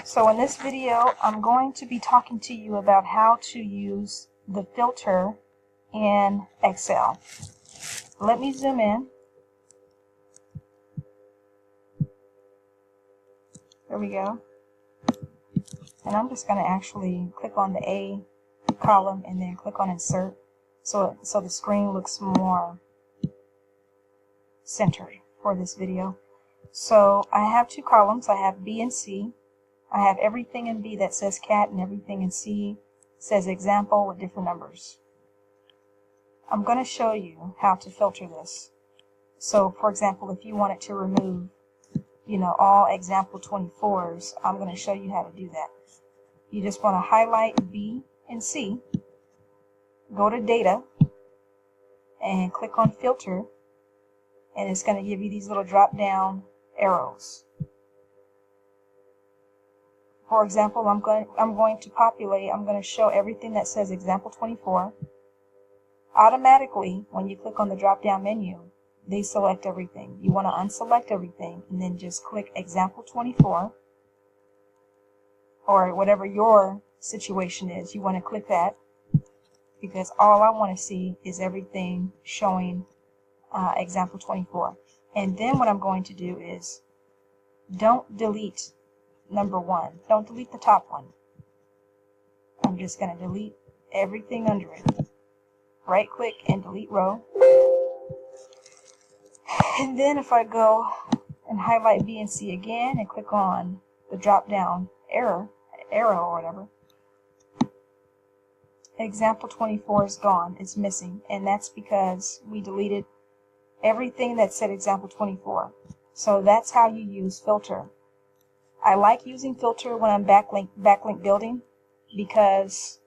So in this video, I'm going to be talking to you about how to use the filter in Excel. Let me zoom in. There we go. And I'm just going to actually click on the A column and then click on Insert so the screen looks more centered for this video. So I have two columns. I have B and C. I have everything in B that says cat and everything in C says example with different numbers. I'm going to show you how to filter this. So for example, if you wanted to remove, all example 24s, I'm going to show you how to do that. You just want to highlight B and C, go to data, and click on filter, and it's going to give you these little drop down arrows. For example, I'm going to show everything that says example 24. Automatically, when you click on the drop down menu, they select everything. You want to unselect everything and then just click example 24, or whatever your situation is. You want to click that because all I want to see is everything showing example 24. And then what I'm going to do is don't delete number 1. Don't delete the top one. I'm just going to delete everything under it. Right click and delete row. And then if I go and highlight B and C again and click on the drop down arrow or whatever, example 24 is gone. It's missing, and that's because we deleted everything that said example 24. So that's how you use filter. I like using filter when I'm backlink building, because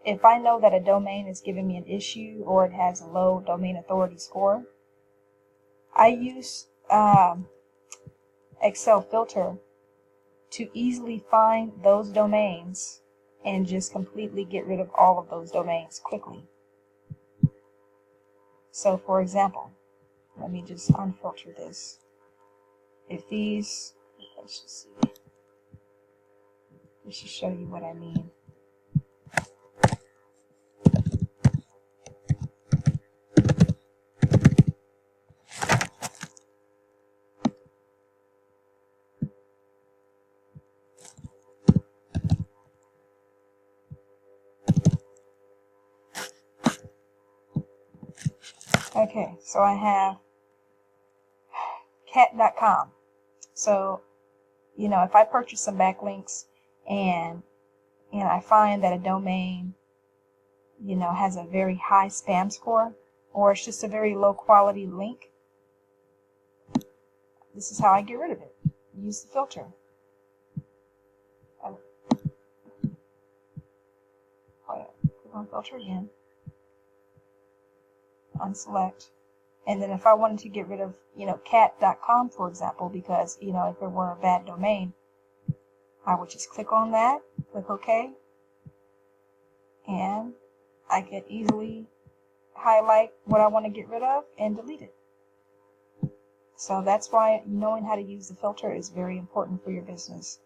if I know that a domain is giving me an issue or it has a low domain authority score, I use Excel filter to easily find those domains and just completely get rid of all of those domains quickly. So for example, let me just unfilter this. If these, let's just see. Let's just show you what I mean. Okay, so I have cat.com. So, if I purchase some backlinks and I find that a domain, has a very high spam score, or it's just a very low quality link, this is how I get rid of it. Use the filter. Click on filter again. Unselect. And then if I wanted to get rid of, cat.com, for example, because, if it were a bad domain, I would just click on that, click OK, and I could easily highlight what I want to get rid of and delete it. So that's why knowing how to use the filter is very important for your business.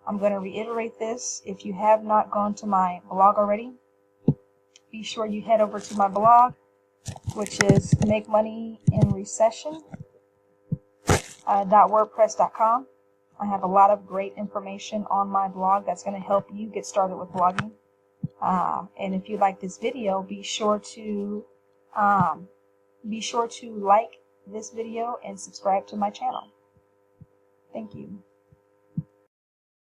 I'm going to reiterate this. If you have not gone to my blog already, be sure you head over to my blog, which is makemoneyinrecession.wordpress.com. I have a lot of great information on my blog that's going to help you get started with blogging. And if you like this video, be sure to like this video and subscribe to my channel. Thank you.